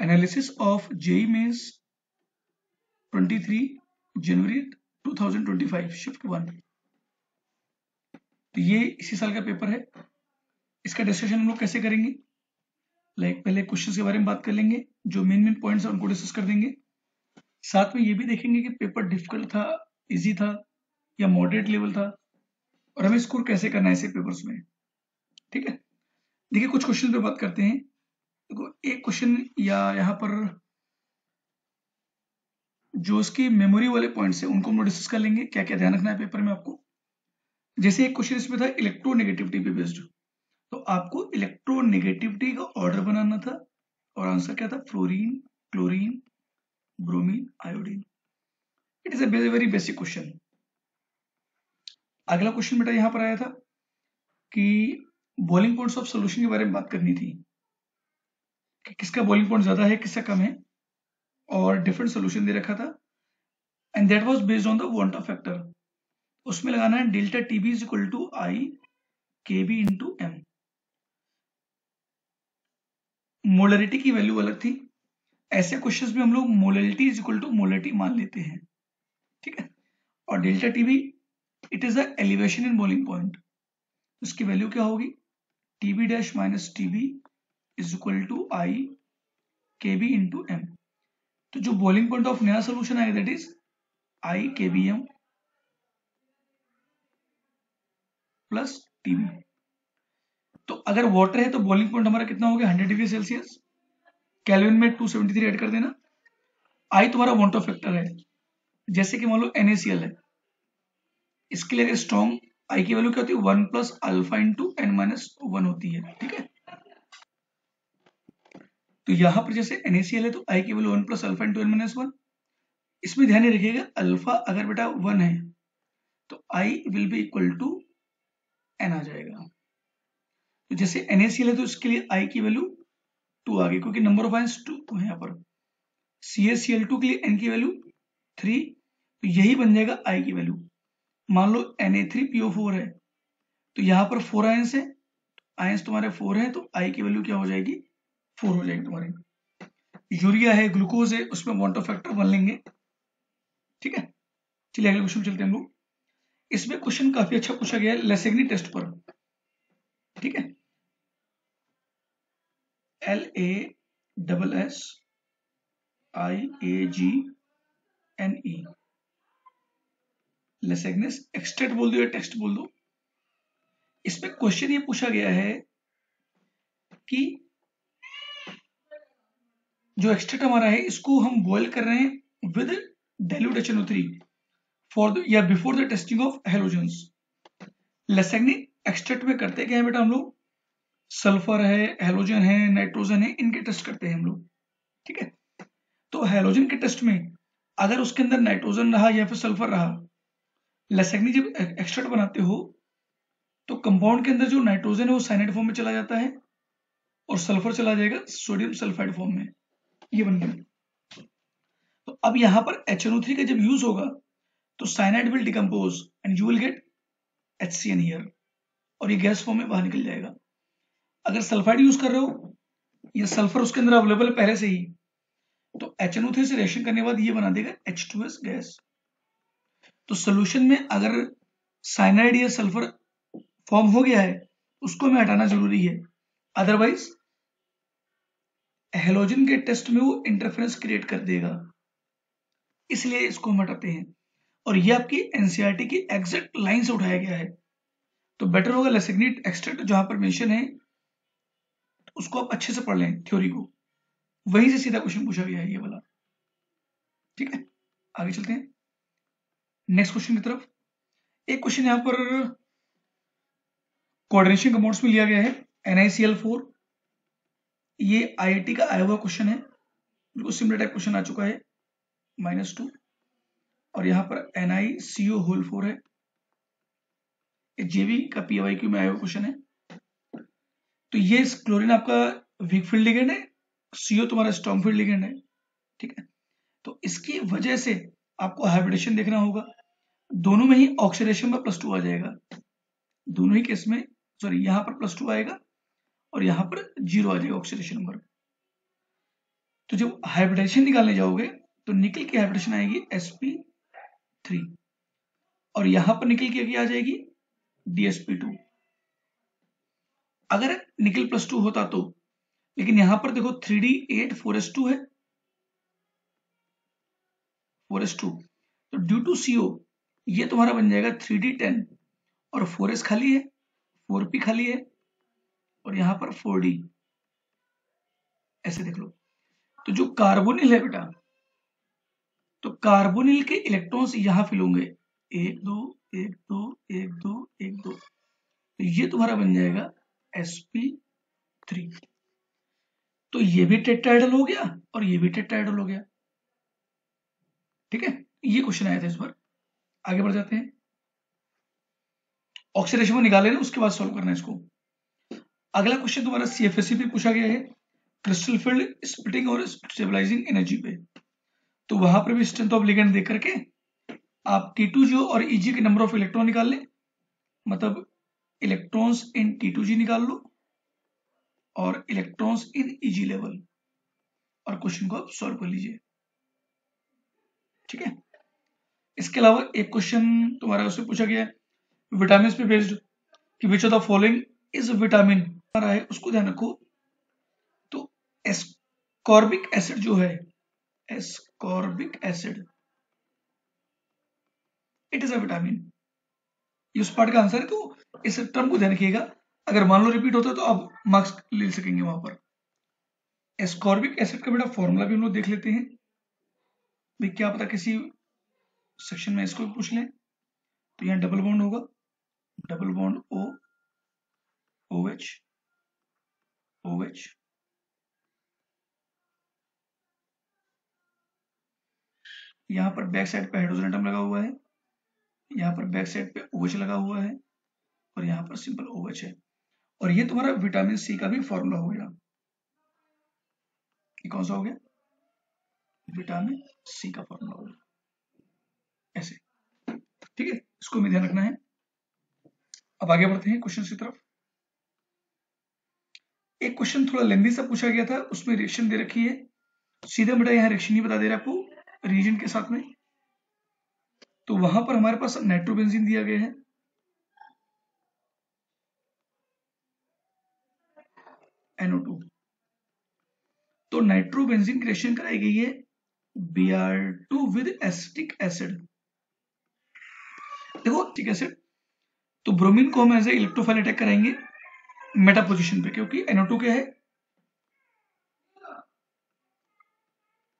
Analysis of JEE Mains 23 January 2025 shift 1। तो ये इसी साल का पेपर है। इसका डिस्कशन हम लोग कैसे करेंगे, पहले क्वेश्चन के बारे में बात कर लेंगे, जो मेन पॉइंट्स है उनको डिस्कस कर देंगे। साथ में ये भी देखेंगे कि पेपर डिफिकल्ट था, इजी था या मॉडरेट लेवल था, और हमें स्कोर कैसे करना है ऐसे पेपर्स में। ठीक है, देखिए कुछ क्वेश्चन पे बात करते हैं। देखो एक क्वेश्चन या यहाँ पर जो इसकी मेमोरी वाले पॉइंट्स है उनको हम डिस्कस कर लेंगे, क्या क्या ध्यान रखना है पेपर में आपको। जैसे एक क्वेश्चन इसमें था इलेक्ट्रोनेगेटिविटी पे बेस्ड, तो आपको इलेक्ट्रोनेगेटिविटी का ऑर्डर बनाना था और आंसर क्या था, fluorine, chlorine, bromine, iodine. It is a very very basic question. अगला क्वेश्चन बेटा यहां पर आया था कि बॉइलिंग पॉइंट्स ऑफ सॉल्यूशन के बारे में बात करनी थी कि किसका बॉइलिंग पॉइंट ज्यादा है किसका कम है, और डिफरेंट सॉल्यूशन दे रखा था, and that was based on the van't Hoff factor. उसमें लगाना है delta TB is equal to I K B into M. Molarity की वैल्यू अलग थी, ऐसे क्वेश्चंस में हम लोग molarity is equal to molarity मान लेते हैं। ठीक है, और delta TB it is the elevation in boiling point, उसकी वैल्यू क्या होगी, TB dash minus TB is equal to I K B into M. तो जो बॉइलिंग पॉइंट ऑफ नया सोल्यूशन आएगा that is I K B M plus TB. तो अगर water है तो बॉइलिंग पॉइंट हमारा कितना हो गया, 100 डिग्री सेल्सियस। केल्विन में 273 ऐड कर देना। आई तुम्हारा वॉन्टा फैक्टर है, जैसे कि मान लो NaCl है, इसके लिए स्ट्रॉन्ग आई की वैल्यू क्या होती है, 1 plus alpha into n minus 1 होती है। ठीक है, तो यहां पर जैसे NaCl है तो आई की value 1 plus alpha into n minus 1। इसमें ध्यान रखिएगा अल्फा अगर बेटा 1 है तो i will be equal to n आ जाएगा। तो जैसे NaCl है तो इसके लिए आई की वैल्यू 2 आ गई, क्योंकि नंबर ऑफ आयंस 2 है यहाँ पर। CaCl2 के लिए n की वैल्यू 3, तो यही बन जाएगा आई की वैल्यू। मान लो Na3PO4 है तो यहाँ पर 4 आयंस है, आयंस तुम्हारे 4 है तो आई की वैल्यू क्या हो जाएगी, 4 हो जाएगी तुम्हारी। यूरिया है, ग्लूकोज है, उसमें वॉन्टा फैक्टर 1 लेंगे। ठीक है, चलिए अगले क्वेश्चन चलते हैं हम लोग। इसमें क्वेश्चन काफी अच्छा पूछा गया है लेसेग्नी टेस्ट पर। ठीक है, LASSIAGNE, लेसेग्नेस एक्सट्रैक्ट बोल दो या टेक्स्ट बोल दो। इसमें क्वेश्चन ये पूछा गया है कि जो एक्सट्रैक्ट हमारा है इसको हम बॉयल कर रहे हैं with dilute HNO3 for the या before the testing of halogens. Lassaigne extract में करते क्या है बेटा, हम लोग सल्फर है, हेलोजन है, नाइट्रोजन है, इनके टेस्ट करते हैं हम लोग। ठीक है, तो हेलोजन के टेस्ट में अगर उसके अंदर नाइट्रोजन रहा या फिर सल्फर रहा, लेसेग्नी जब एक्सट्रैक्ट बनाते हो तो कंपाउंड के अंदर जो नाइट्रोजन है वो साइनाइड फॉर्म में चला जाता है और सल्फर चला जाएगा सोडियम सल्फाइड फॉर्म में। ये बन गया। तो अब यहां पर HNO3 का जब यूज होगा तो cyanide will decompose and you will get HCN here, और ये गैस फॉर्म में बाहर निकल जाएगा। अगर सल्फाइड यूज कर रहे हो या सल्फर उसके अंदर अवेलेबल है पहले से ही, तो HNO3 से रिएक्शन करने के बाद ये बना देगा H2S गैस। तो सोल्यूशन में अगर साइनाइड या सल्फर फॉर्म हो गया है उसको हमें हटाना जरूरी है, अदरवाइज हेलोजन के टेस्ट में वो इंटरफेरेंस क्रिएट कर देगा, इसलिए इसको हम हटाते हैं। और ये आपकी NCERT की एग्जैक्ट लाइन से उठाया गया है, तो बेटर होगा लेसेग्नी एक्सट्रैक्ट जहां पर मेंशन है उसको आप अच्छे से पढ़ लें थ्योरी को, वहीं से सीधा क्वेश्चन पूछा गया है ये वाला। ठीक है, आगे चलते हैं नेक्स्ट क्वेश्चन की तरफ। एक क्वेश्चन यहां पर कोऑर्डिनेशन कंपाउंड्स में लिया गया है NiCl4। ये IIT का आया हुआ क्वेश्चन है, बिल्कुल सिमिलर टाइप क्वेश्चन आ चुका है -2, और यहाँ पर NiCO4 है, JV का PYQ में आया हुआ क्वेश्चन है। तो ये क्लोरीन आपका वीक फील्ड लिगेंड है, CO तुम्हारा स्ट्रॉन्ग फील्ड लिगेंड है। ठीक है, तो इसकी वजह से आपको हाइब्रिडेशन देखना होगा, दोनों में ही ऑक्सीडेशन में +2 आ जाएगा, दोनों ही केस में, सॉरी यहाँ पर +2 आएगा और यहाँ पर 0 आ जाएगा ऑक्सीडेशन नंबर। तो जब हाइब्रिडाइजेशन निकालने जाओगे तो निकल की हाइब्रिडेशन आएगी sp3 और यहां पर निकल की आ जाएगी dsp2। अगर निकल +2 होता तो, लेकिन यहां पर देखो 3d8 4s2 है, 4s2, तो ड्यू टू CO ये तुम्हारा बन जाएगा 3d10 और 4s खाली है, 4p खाली है और यहां पर 4d, ऐसे देख लो। तो जो कार्बोनिल है बेटा, तो कार्बोनिल के इलेक्ट्रॉन्स यहां फिल होंगे 1 2 1 2 1 2 1 2, तो ये तुम्हारा बन जाएगा sp3। तो ये भी टेट्राहेड्रल हो गया और ये भी टेट्राहेड्रल हो गया। ठीक है, ये क्वेश्चन आया था इस बार। आगे बढ़ जाते हैं, ऑक्सीडेशन में निकाले ना, उसके बाद सॉल्व करना है इसको। अगला क्वेश्चन तुम्हारा CFSE पे पूछा गया है, क्रिस्टल फील्ड स्प्लिटिंग और स्टेबलाइजिंग एनर्जी पे। तो वहां पर भी स्ट्रेंथ ऑफ लिगेंड देख करके आप T2G और EG के नंबर ऑफ इलेक्ट्रॉन निकाल लें, मतलब इलेक्ट्रॉन्स इन T2G निकाल लो और इलेक्ट्रॉन्स इन EG लेवल, और क्वेश्चन को आप सॉल्व कर लीजिए। ठीक है, इसके अलावा एक क्वेश्चन तुम्हारा उससे पूछा गया है विटामिन पे बेस्ड, कि which of the following is vitamin रहा है, उसको ध्यान रखो। तो एस्कॉर्बिक एसिड जो है, ascorbic acid, it is a vitamin, ये उस पार्ट का आंसर है। तो इस टर्म को ध्यान रखिएगा, अगर मान लो रिपीट होता है तो आप मार्क्स ले सकेंगे वहां पर। एस्कॉर्बिक एसिड का बेटा फॉर्मूला भी हम लोग देख लेते हैं भाई, क्या पता किसी सेक्शन में इसको भी पूछ लें। तो यहाँ डबल बॉन्ड होगा, double bond O OH OH, यहाँ पर बैक साइड पे हाइड्रोजन एटम लगा हुआ है, यहाँ पर बैक साइड पे OH लगा हुआ है और यहाँ पर सिंपल OH है, और ये तुम्हारा विटामिन C का भी फॉर्मूला हो गया। ये कौन सा हो गया? विटामिन C का फॉर्मूला हो गया, ऐसे। ठीक है, इसको हमें ध्यान रखना है। अब आगे बढ़ते हैं क्वेश्चन की तरफ। एक क्वेश्चन थोड़ा लेंदी सा पूछा गया था, उसमें रिएक्शन दे रखी है, सीधे बेटा यहाँ रिएक्शन नहीं बता दे रहा आपको रीजन के साथ में। तो वहां पर हमारे पास नाइट्रोबेंजीन दिया गया है, NO2। तो नाइट्रोबेंजीन की रिएक्शन कराई गई है Br2 विद एसिटिक एसिड। देखो एसिटिक एसिड, तो ब्रोमीन को हम एज ए इलेक्ट्रोफाइल अटैक कराएंगे मेटा पोजीशन पे, क्योंकि NO2 क्या है,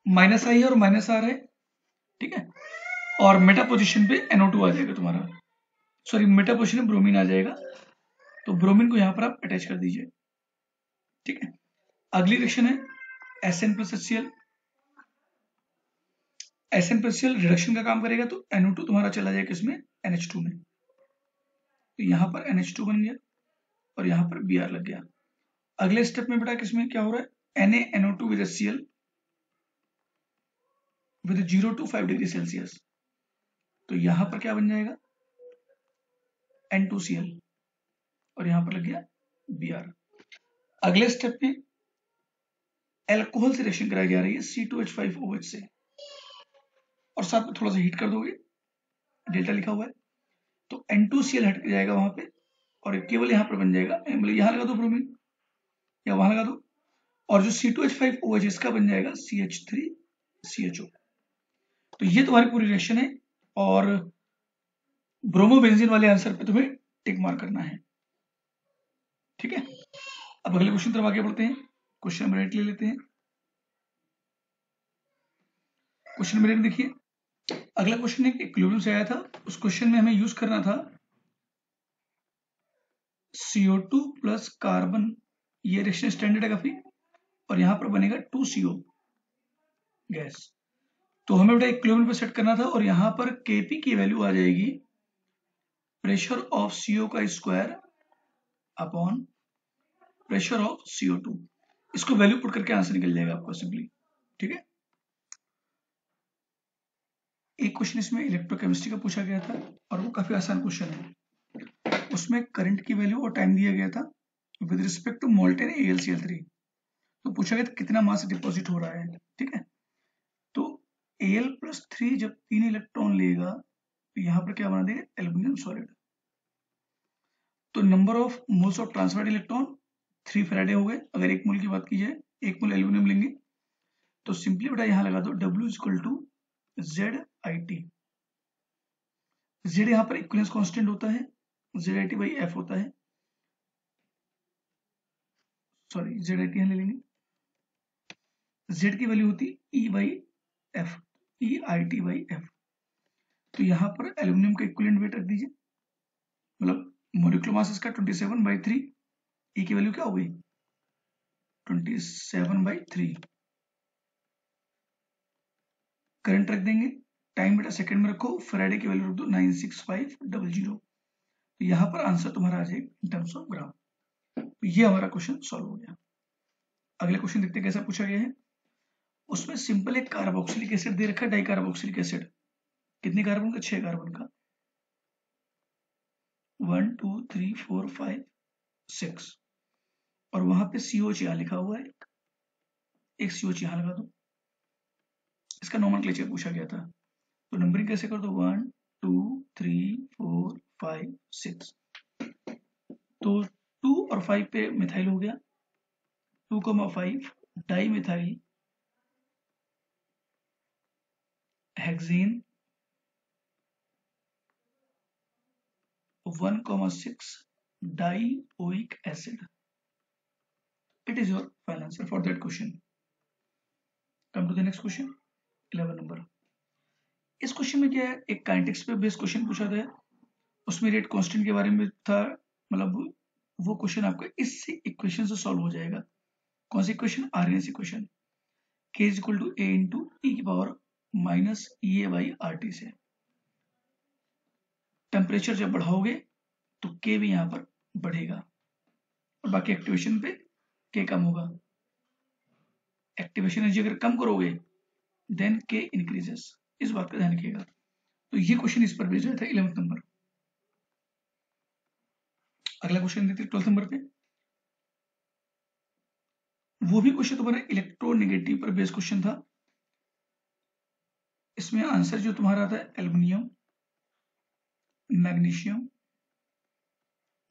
-I है और -R है। ठीक है, और मेटा पोजीशन पे NO2 आ जाएगा तुम्हारा, सॉरी मेटा पोजीशन में ब्रोमीन आ जाएगा, तो ब्रोमीन को यहां पर आप अटैच कर दीजिए। ठीक है, अगली रिएक्शन है SN+HCl। SN+HCl रिडक्शन का काम करेगा, तो NO2 तुम्हारा चला जाएगा किसमें, NH2 में। तो यहां पर NH2 बन गया और यहां पर Br लग गया। अगले स्टेप में बेटा किसमें क्या हो रहा है, NaNO2 with HCl with 0 to 5 degree Celsius. तो यहां पर क्या बन जाएगा, N2Cl और यहां पर लग गया Br। अगले स्टेप में एल्कोहल से रिएक्शन कराई जा रही है C2H5OH से, और साथ में थोड़ा सा हीट कर दोगे, डेल्टा लिखा हुआ है, तो N2Cl हट जाएगा वहां पे और केवल यहां पर बन जाएगा, यहां लगा दो ब्रोमीन या वहां लगा दो, और जो C2H5OH इसका बन जाएगा CH3CHO। तो ये तुम्हारी पूरी रिएक्शन है, और ब्रोमोबेंजीन वाले आंसर पे तुम्हें टिक मार्क करना है। ठीक है, अब अगले क्वेश्चन तरफ आगे बढ़ते हैं। क्वेश्चन नंबर 8 ले लेते हैं। क्वेश्चन नंबर 8 देखिए, अगला क्वेश्चन एक इक्विलिब्रियम से आया था, उस क्वेश्चन में हमें यूज करना था CO2 प्लस कार्बन, ये रिएक्शन स्टैंडर्ड है काफी, और यहां पर बनेगा 2CO गैस। तो हमें बेटा इक्विलिब्रियम पे सेट करना था, और यहां पर Kp की वैल्यू आ जाएगी प्रेशर ऑफ CO का square upon pressure of CO2। इसको वैल्यू पुट करके आंसर निकल जाएगा आपको सिंपली। ठीक है, एक क्वेश्चन इसमें इलेक्ट्रोकेमिस्ट्री का पूछा गया था, और वो काफी आसान क्वेश्चन है। उसमें करंट की वैल्यू और टाइम दिया गया था with respect to molten AlCl3। तो पूछा गया था कितना मास डिपॉजिट हो रहा है, ठीक है। तो Al+3 जब 3 इलेक्ट्रॉन लेगा तो यहाँ पर क्या बना देगा, एल्यूमिनियम सॉलिड। तो number of moles of transferred electron 3 Faraday हो गए। अगर 1 मोल की बात की जाए, 1 मोल एल्यूमिनियम लेंगे तो सिंपली बेटा यहाँ लगा दो W = ZIT। Z यहाँ पर इक्विवेलेंस कांस्टेंट होता है, ZIT/F होता है, सॉरी ZIT यहाँ ले लेंगे। Z की वैल्यू होती है E/F, EIT/F। तो यहाँ पर एल्यूमिनियम का इक्विवेलेंट वेट रख दीजिए, मतलब मॉलिक्यूलर मास इसका 27/3, E की वैल्यू क्या हो गई 27/3। करंट रख देंगे, टाइम बेटा सेकंड में रखो, फैराडे की वैल्यू रख दो 96500। तो यहाँ पर आंसर तुम्हारा आ जाएगा इन टर्म्स ऑफ ग्राम। तो ये हमारा क्वेश्चन सॉल्व हो गया। अगले क्वेश्चन देखते हैं कैसा पूछा गया है। उसमें सिंपल एक कार्बोक्सिलिक एसिड दे रखा है, डाई कार्बोक्सिलिक एसिड। कितने कार्बन का, 6 कार्बन का, 1 2 3 4 5 6, और वहां पे COH यहाँ लिखा हुआ है, एक COH यहाँ लगा दो। इसका नोमेनक्लेचर पूछा गया था, तो नंबरिंग कैसे कर दो, 1 2 3 4 5 6। तो 2 और 5 पे मिथाइल हो गया, 2,5 di methyl hexane, 1,6 dioic acid. It is your final answer for that question. Come to the next question, 11 number. इस क्वेश्चन में क्या है, एक काइनेटिक्स पे बेस्ड क्वेश्चन पूछा गया, उसमें रेट कांस्टेंट के बारे में था, मतलब वो क्वेश्चन आपका इस इक्वेशन से सॉल्व हो जाएगा। कौन सी equation, Arrhenius equation, K = A × E⁻−EA/RT से। टेम्परेचर जब बढ़ाओगे तो K भी यहाँ पर बढ़ेगा, और बाकी एक्टिवेशन पे K कम होगा। एक्टिवेशन एनर्जी अगर कम करोगे देन K इंक्रीजेस, इस बात का ध्यान रखिएगा। तो ये क्वेश्चन इस पर बेस्ड था 11th नंबर। अगला क्वेश्चन देखते हैं 12th नंबर पे। वो भी क्वेश्चन तुम्हारा इलेक्ट्रोनेगेटिव पर बेस्ड क्वेश्चन था। इसमें आंसर जो तुम्हारा था एल्युमिनियम, मैग्नीशियम,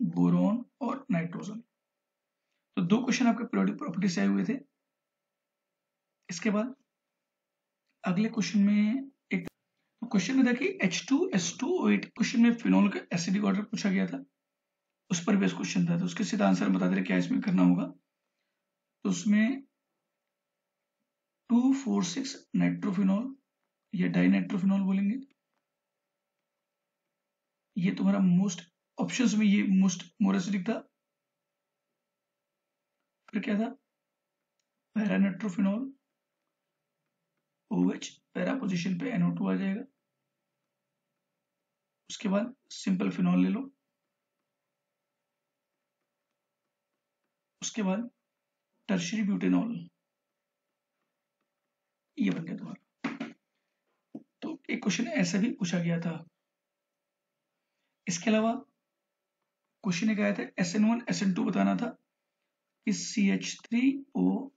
बोरॉन और नाइट्रोजन। तो 2 क्वेश्चन आपके पीरियोडिक प्रॉपर्टी से आए हुए थे। इसके बाद अगले क्वेश्चन में एक क्वेश्चन में था कि H2SO8 क्वेश्चन में फिनोल का एसिडिक ऑर्डर पूछा गया था, उस पर बेस्ड क्वेश्चन था। तो उसके सीधा आंसर बता दे रहे क्या इसमें करना होगा। तो उसमें 2,4,6 नाइट्रोफिनॉल या डाइनाइट्रोफिनॉल बोलेंगे, ये तुम्हारा मोस्ट ऑप्शंस में ये मोर एसिडिक था। फिर क्या था, पैरानाइट्रोफिनॉल, OH पैरा पोजीशन पे NO2 आ जाएगा। उसके बाद सिंपल फिनॉल ले लो, उसके बाद टर्शियरी ब्यूटेनॉल, ये बन गया तुम्हारा। तो एक क्वेश्चन ऐसा भी पूछा गया था। इसके अलावा क्वेश्चन एक आया था SN1 SN2 बताना था कि CH3O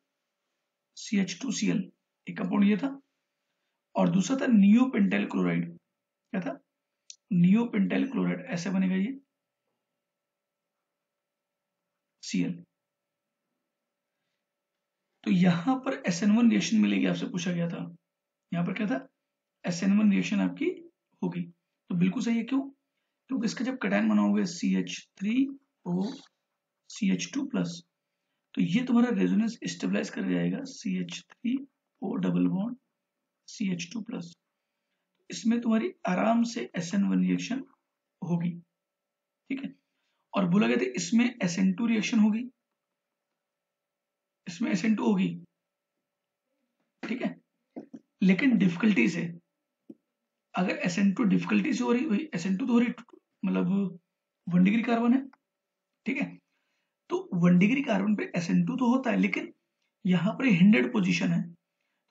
CH2Cl एक कंपाउंड ये था, और दूसरा था नियोपेंटाइल क्लोराइड। क्या था, नियोपेंटाइल क्लोराइड, ऐसे बनेगा ये Cl। तो यहां पर SN1 रिएक्शन मिलेगी, आपसे पूछा गया था। यहां पर क्या था, SN1 रिएक्शन आपकी होगी। तो बिल्कुल सही है, क्यों, क्योंकि इसका जब कटायन बनाओगे CH3O CH2+, तो ये तुम्हारा रेजोनेंस स्टेबलाइज कर जाएगा CH3O डबल बॉन्ड CH2+। इसमें तुम्हारी आराम से SN1 रिएक्शन होगी, ठीक है। और बोला गया था इसमें SN2 रिएक्शन होगी, इसमें SN2 होगी, ठीक है। लेकिन डिफिकल्टी से, अगर SN2 डिफिकल्टी से हो रही, SN2 तो हो रही मतलब 1 डिग्री कार्बन है, ठीक है। तो 1 डिग्री कार्बन पे SN2 तो होता है, लेकिन यहाँ पर हिंडेड पोजीशन है,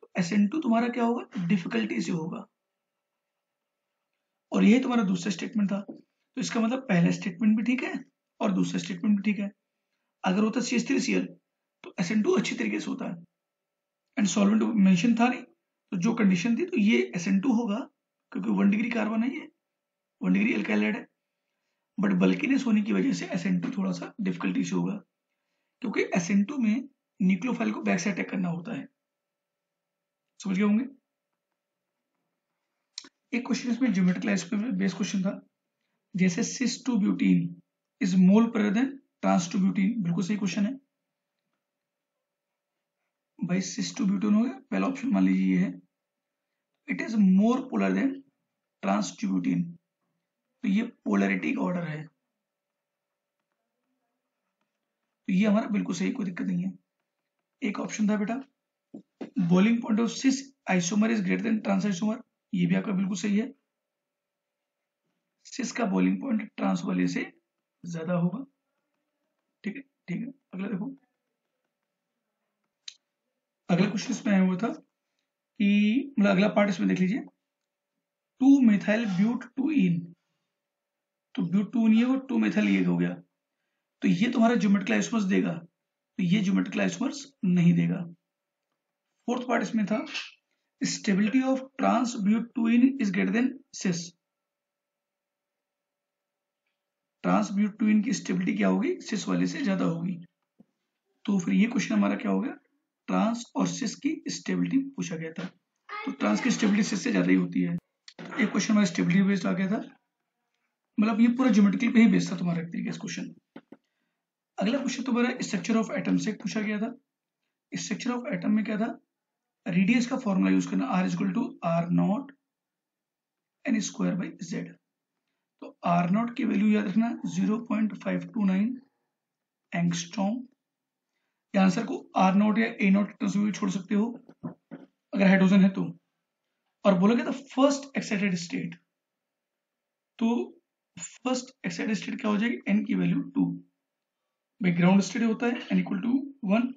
तो SN2 तुम्हारा क्या होगा, डिफिकल्टी से होगा। और यही तुम्हारा दूसरा स्टेटमेंट था। तो इसका मतलब पहला स्टेटमेंट भी ठीक है और दूसरा स्टेटमेंट भी ठीक है। अगर होता CH3Cl तो SN2 अच्छी तरीके से होता है, एंड सॉल्वेंट मेंशन था नहीं, तो जो कंडीशन थी तो ये SN2 होगा, क्योंकि 1 डिग्री कार्बन है, ये 1 डिग्री एल्काइल है। बट बल्कीनेस होने की वजह से SN2 थोड़ा सा डिफिकल्टी से होगा, क्योंकि SN2 में न्यूक्लियोफाइल को बैक से अटैक करना होता है। समझ गए होंगे। एक क्वेश्चन इसमें ज्योमेट्रिकल बेस्ड क्वेश्चन था, जैसे सिस टू ब्यूटीन इज मोल पर देन ट्रांस टू ब्यूटीन, बिल्कुल सही क्वेश्चन है भाई। सिस टू ब्यूटीन हो गया, पहला ऑप्शन मान लीजिए ये है। It is more polar than trans two butene, तो ये पोलैरिटी का ऑर्डर है, तो ये हमारा बिल्कुल सही, कोई दिक्कत नहीं है। एक ऑप्शन था बेटा, boiling point of cis isomer is greater than trans isomer, ये भी आपका बिल्कुल सही है। सिस का बॉइलिंग पॉइंट ट्रांस वाले से ज्यादा होगा। ठीक है, ठीक है। अगला देखो, अगला क्वेश्चन इसमें आया हुआ था कि मतलब अगला पार्ट इसमें देख लीजिए, 2 मिथाइल ब्यूट 2 इन, तो ब्यूट 2 नहीं है वो 2 मिथाइल ये हो गया, तो ये तुम्हारा ज्योमेट्रिकल आइसोमर्स देगा, तो ये ज्योमेट्रिकल आइसोमर्स नहीं देगा। फोर्थ पार्ट इसमें था, stability of trans but 2 ene is greater than cis, trans but 2 ene की स्टेबिलिटी क्या होगी, सिस वाले से ज्यादा होगी, तो फिर ये क्वेश्चन हमारा क्या होगा, ट्रांस और सिस की स्टेबिलिटी पूछा गया था, तो ट्रांस की स्टेबिलिटी सिस से ज्यादा ही होती है। एक क्वेश्चन हमारा स्टेबिलिटी बेस्ड आ गया था, मतलब ये पूरा ज्योमेट्रिकल पे ही बेस्ड था तुम्हारा एक तरीके से क्वेश्चन। अगला क्वेश्चन तुम्हारा स्ट्रक्चर ऑफ एटम से पूछा गया था। स्ट्रक्चर ऑफ एटम में क्या था, रेडियस का फॉर्मूला यूज करना, R equal to R naught n square by Z, तो आर नॉट की वैल्यू याद रखना 0.529 एंगस्ट्रॉम, या आंसर को आर नॉट या ए नॉट टर्म्स में भी छोड़ सकते हो अगर हाइड्रोजन है तो। और बोला गया था फर्स्ट एक्साइटेड स्टेट, तो फर्स्ट एक्साइटेड स्टेट क्या हो जाएगी, एन की वैल्यू 2, भाई ग्राउंड स्टेट होता है n इक्वल टू 1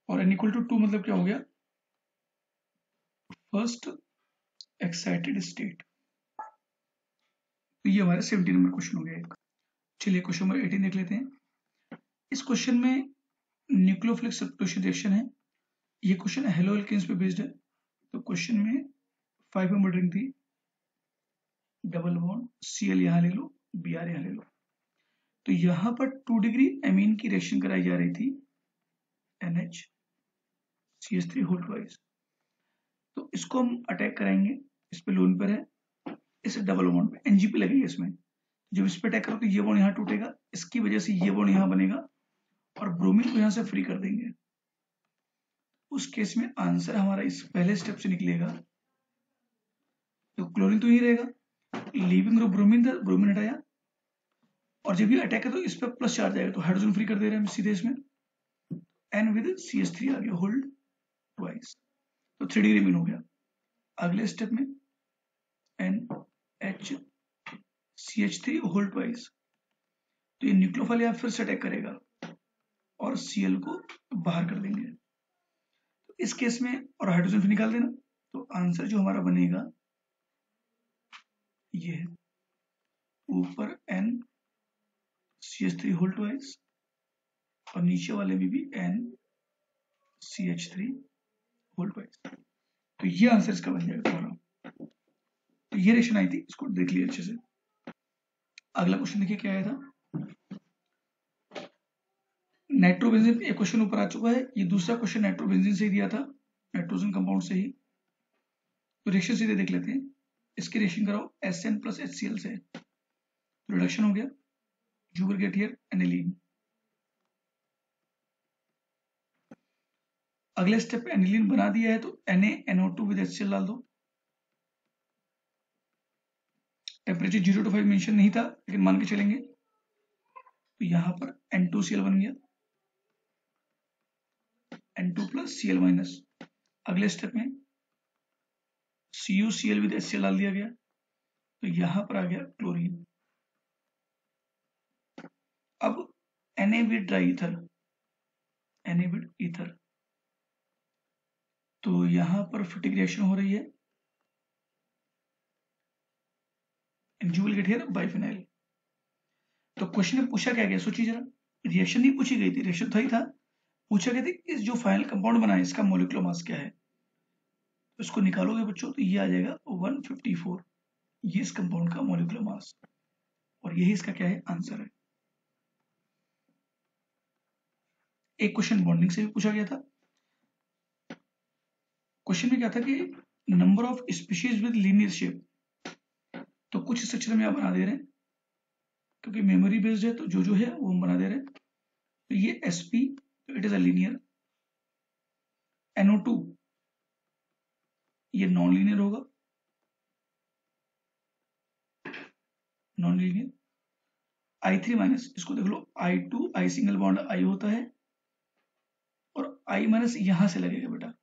और n इक्वल टू 2, मतलब क्या हो गया, फर्स्ट एक्साइटेड स्टेट। तो ये हमारा 17 नंबर क्वेश्चन हो गया एक। चलिए क्वेश्चन नंबर 18 देख लेते हैं। इस क्वेश्चन में न्यूक्लियोफिलिक सब्स्टिट्यूशन रिएक्शन है, ये क्वेश्चन हेलो एल्केन्स पे बेस्ड है, तो क्वेश्चन में 5 मेंबर रिंग थी, डबल बॉन्ड Cl यहाँ ले लो, Br यहाँ ले लो, तो यहाँ पर 2 डिग्री एमीन की रिएक्शन कराई जा रही थी NH CH3 होल ट्वाइस, तो इसको हम अटैक कराएंगे, इस पे लोन पर है, इस डबल बॉन्ड पे Ng पे लगेगा इसमें, जब इस पे अटैक करो तो ये बॉन्ड यहाँ टूटेगा, इसकी वजह से ये बॉन्ड यहाँ बनेगा और ब्रोमीन को यहाँ से फ्री कर देंगे। उस केस में आंसर हमारा इस पहले स्टेप से निकलेगा, तो क्लोरीन तो ही रहेगा, लीविंग ग्रुप ब्रोमीन था, ब्रोमीन हटाया, और जब ये अटैक है तो इस पर प्लस चार्ज आएगा, तो हाइड्रोजन फ्री कर दे रहे हैं हम सीधे इसमें, N विद CH3 आ गया होल्ड ट्वाइस, तो 3 डिग्री मीन हो गया। अगले स्टेप में NH CH3 होल ट्वाइस, तो ये न्यूक्लियोफाइल यहाँ फिर से अटैक करेगा और Cl को बाहर कर देंगे, तो इस केस में और हाइड्रोजन फिर निकाल देना, तो आंसर जो हमारा बनेगा ये है, ऊपर N CH3 होल ट्वाइस और नीचे वाले में भी N CH3 होल ट्वाइस, तो ये आंसर इसका बन जाएगा तुम्हारा। तो ये रिएक्शन आई थी, इसको देख लिया अच्छे से। अगला क्वेश्चन देखिए क्या आया था, नाइट्रोबेंजीन, एक क्वेश्चन ऊपर आ चुका है, ये दूसरा क्वेश्चन नाइट्रोबेंजीन से ही दिया था, नाइट्रोजन कंपाउंड से ही, तो रिएक्शन सीधे देख लेते हैं। इसकी रिएक्शन कराओ SN प्लस HCl से, तो रिडक्शन हो गया, you will get here aniline. अगले स्टेप पे एनिलीन बना दिया है तो NaNO2 विद HCl डाल दो, टेम्परेचर 0 to 5 मेंशन नहीं था लेकिन मान के चलेंगे, तो यहां पर N2Cl बन गया, N2 प्लस Cl माइनस। अगले स्टेप में CuCl विद HCl डाल दिया गया, तो यहां पर आ गया क्लोरीन। अब Na with dry ether, Na with ether, तो यहां पर फिटिक रिएक्शन हो रही है, and you will get here biphenyl. तो क्वेश्चन में पूछा क्या गया, सोचिए जरा, रिएक्शन नहीं पूछी गई थी, रिएक्शन था ही था, पूछा गया था इस जो फाइनल कंपाउंड बना है इसका मोलिकुलर मास क्या है, तो इसको निकालोगे बच्चों तो ये आ जाएगा 154, ये इस कंपाउंड का मोलिकुलर मास, और यही इसका क्या है आंसर है। एक क्वेश्चन बॉन्डिंग से भी पूछा गया था। क्वेश्चन में क्या था कि number of species with linear shape, तो कुछ स्ट्रक्चर में आप बना दे रहे हैं क्योंकि मेमोरी बेस्ड है, तो जो है वो हम बना दे रहे हैं। तो ये sp, तो it is a linear. NO2 ये नॉन लीनियर होगा, नॉन लीनियर। I3 माइनस, इसको देख लो, I2 I single bond I होता है, और I माइनस यहां से लगेगा बेटा,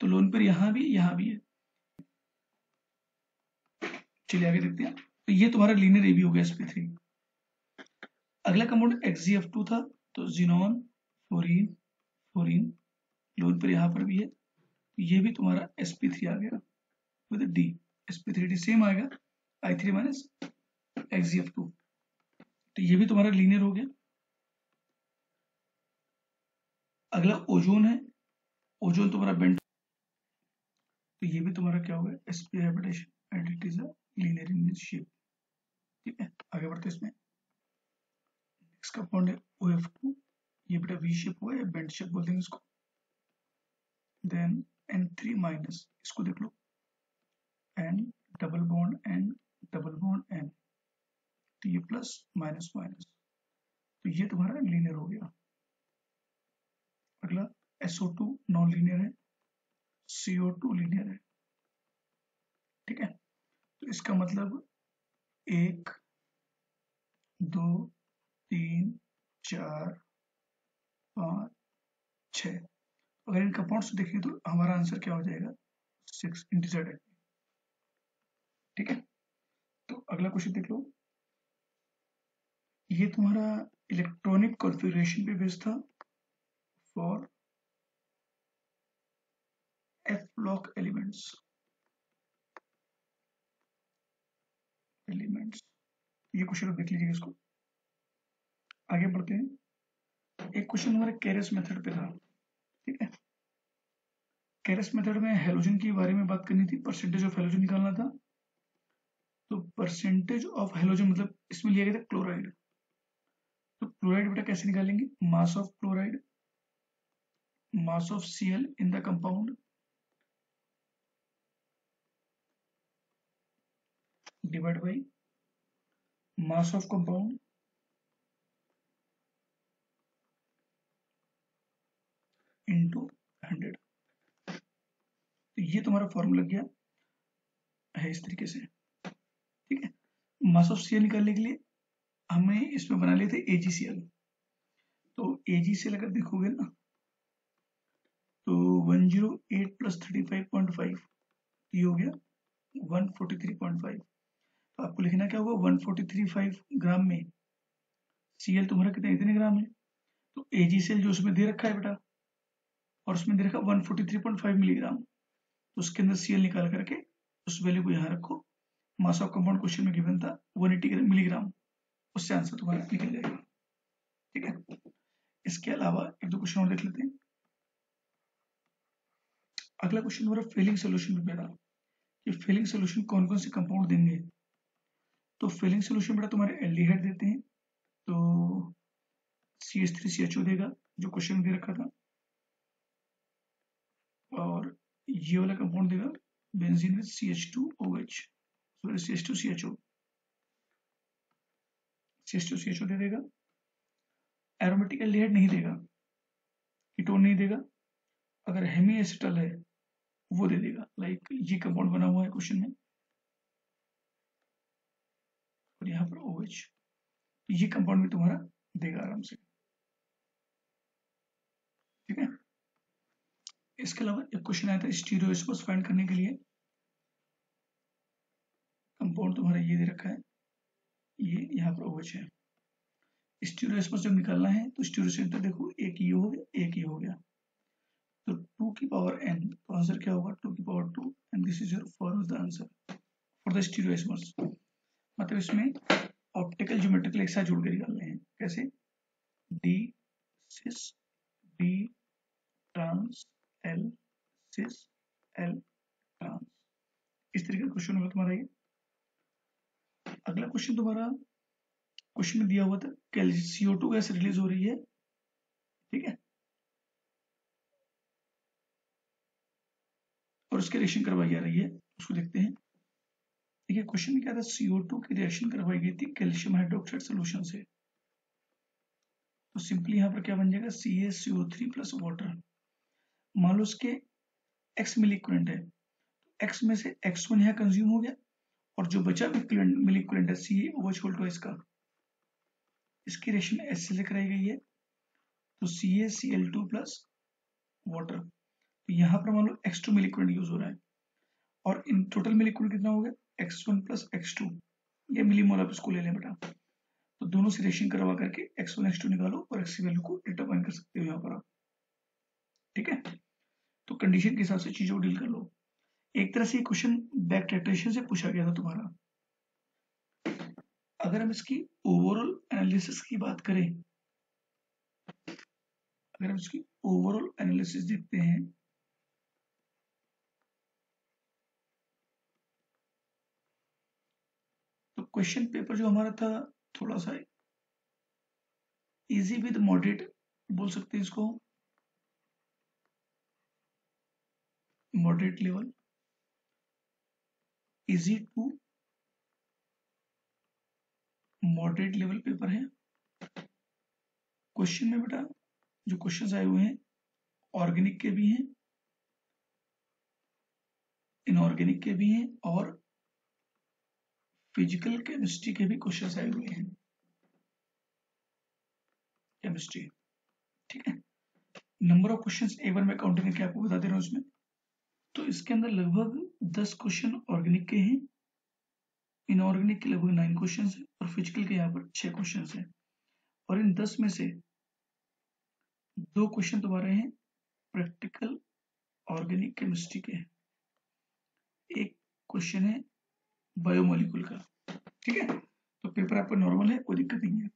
तो लोन पर यहां भी है। चलिए आगे देखते हैं। तो ये तुम्हारा लीनियर ए भी हो गया sp3। अगला कंपाउंड XgF2 था, तो जिनोन फ्लोरीन फ्लोरीन, लोन पर यहां पर भी है, ये भी तुम्हारा sp3 आ गया विद D, sp3D सेम आएगा, I3 माइनस XgF2, तो ये भी तुम्हारा लीनियर हो गया। अगला ओजोन है, ओजोन तुम्हारा बेंट, तो ये भी तुम्हारा क्या होगा sp hybridisation and it is a linear in shape. ठीक है, आगे बढ़ते हैं। इसमें नेक्स्ट कंपाउंड है OF2, ये बेटा वी शेप हुआ है, बेंट शेप बोलते हैं इसको। देन N3 माइनस, इसको देख लो, N डबल बॉन्ड N, तो ये प्लस माइनस माइनस, तो ये तुम्हारा लीनियर हो गया। अगला SO2 नॉन लीनियर है, CO2 लीनियर है। ठीक है, तो इसका मतलब 1 2 3 4 5 6, अगर इन कंपाउंड्स देखें तो हमारा आंसर क्या हो जाएगा 6 इंटीजर है। ठीक है, तो अगला क्वेश्चन देख लो, ये तुम्हारा इलेक्ट्रॉनिक कॉन्फ़िगरेशन पे बेस्ड था फॉर F ब्लॉक एलिमेंट्स। ये क्वेश्चन आप देख लीजिएगा इसको। आगे बढ़ते हैं। एक क्वेश्चन हमारे कैरेस मेथड पे था। ठीक है, कैरेस मेथड में हेलोजन के बारे में बात करनी थी, परसेंटेज ऑफ हेलोजन निकालना था। तो परसेंटेज ऑफ हेलोजन मतलब इसमें लिया गया था क्लोराइड, तो क्लोराइड बेटा कैसे निकालेंगे, mass of chloride, mass of Cl in the compound divide by mass of compound into 100। तो ये तुम्हारा फॉर्मूला क्या है इस तरीके से। ठीक है, मास ऑफ Cl निकालने के लिए हमने इसमें बना लिए थे AgCl, तो AgCl अगर देखोगे ना तो 108 प्लस 35.5, ये हो गया 143.5। तो आपको लिखना क्या होगा 143.5 ग्राम में Cl तुम्हारा कितने ग्राम है, तो AgCl जो उसमें दे रखा है बेटा, और उसमें दे रखा 143.5 मिलीग्राम, तो उसके अंदर Cl निकाल करके उस वैल्यू को यहाँ रखो। मास ऑफ कंपाउंड क्वेश्चन में गिवन था 180 मिलीग्राम, उससे आंसर तुम्हारा निकल जाएगा। ठीक है, इसके अलावा एक दो क्वेश्चन और देख लेते हैं। अगला क्वेश्चन हमारा फेलिंग सोल्यूशन में बेटा, ये फेलिंग सोल्यूशन कौन कौन से कंपाउंड देंगे, तो फेलिंग सोल्यूशन बेटा तुम्हारे एल्डिहाइड देते हैं, तो CH3CHO देगा जो क्वेश्चन में दे रखा था, और ये वाला कंपाउंड देगा benzene with CH2OH, sorry CH2CHO दे देगा। एरोमेटिक एल्डिहाइड नहीं देगा, कीटोन नहीं देगा, अगर हेमी एसिटल है वो दे देगा, लाइक ये कंपाउंड बना हुआ है क्वेश्चन में, और यहाँ पर OH, ये कंपाउंड भी तुम्हारा देगा आराम से। ठीक है, इसके अलावा एक क्वेश्चन आया था स्टीरियोइसोमर्स फाइंड करने के लिए, कंपाउंड तुम्हारा ये दे रखा है, ये यहाँ पर OH है। स्टीरियोइसोमर्स जब निकालना है तो स्टीरियोसेंटर देखो, एक ये हो गया एक ये हो गया, तो 2 की पावर n, तो आंसर क्या होगा 2 की power 2, and this is your for the answer for the stereoisomers. मतलब इसमें ऑप्टिकल ज्योमेट्रिकल एक साथ जोड़ के निकालने हैं, कैसे D cis P trans L cis L trans, इस तरीके का क्वेश्चन होगा तुम्हारा ये। अगला क्वेश्चन तुम्हारा, क्वेश्चन में दिया हुआ था CO2 गैस रिलीज हो रही है, ठीक है, और उसकी रिएक्शन करवाई जा रही है, उसको देखते हैं। देखिए क्वेश्चन में क्या था, CO2 की रिएक्शन करवाई गई थी कैल्शियम हाइड्रोक्साइड सोल्यूशन से। तो सिंपली यहाँ पर क्या बन जाएगा, CaCO3 प्लस वाटर। मान लो उसके X मिली इक्विवेलेंट है, X में से X1 यहाँ कंज्यूम हो गया, और जो बचा मिली इक्विवेलेंट है CaOH का, इसकी रिएक्शन S से कराई गई है, तो CaCl2 प्लस वाटर। तो यहाँ पर मान लो X2 मिली इक्विवेलेंट यूज हो रहा है, और इन टोटल मिली इक्विवेलेंट कितना हो गया, X1 प्लस X2, ये मिली मोल आप इसको ले लें बेटा। तो दोनों से रिएक्शन करवा करके X1 X2 निकालो और X की वैल्यू को डिटरमाइन कर सकते हो यहाँ पर आप, ठीक है। तो कंडीशन के हिसाब से चीजों को डील कर लो। एक तरह से ये क्वेश्चन बैक टाइट्रेशन से पूछा गया था तुम्हारा। अगर हम इसकी ओवरऑल एनालिसिस की बात करें, अगर हम इसकी ओवरऑल एनालिसिस देखते हैं, तो क्वेश्चन पेपर जो हमारा था थोड़ा सा इजी विद मॉडरेट बोल सकते हैं इसको, moderate level, easy to moderate level paper है। क्वेश्चन में बेटा जो क्वेश्चंस आए हुए हैं ऑर्गेनिक के भी हैं, इनऑर्गेनिक के भी हैं, और फिजिकल केमिस्ट्री के भी क्वेश्चंस आए हुए हैं, केमिस्ट्री, ठीक है। नंबर ऑफ क्वेश्चंस एक बार मैं काउंटिंग करके आपको बता दे रहा हूँ इसमें। तो इसके अंदर लगभग 10 क्वेश्चन ऑर्गेनिक के हैं, इनऑर्गेनिक के लगभग 9 क्वेश्चन हैं, और फिजिकल के यहाँ पर 6 क्वेश्चन हैं। और इन 10 में से 2 क्वेश्चन तुम्हारे हैं प्रैक्टिकल ऑर्गेनिक केमिस्ट्री के, एक क्वेश्चन है बायोमोलिक्यूल का, ठीक है। तो पेपर आपका नॉर्मल है, कोई दिक्कत नहीं है।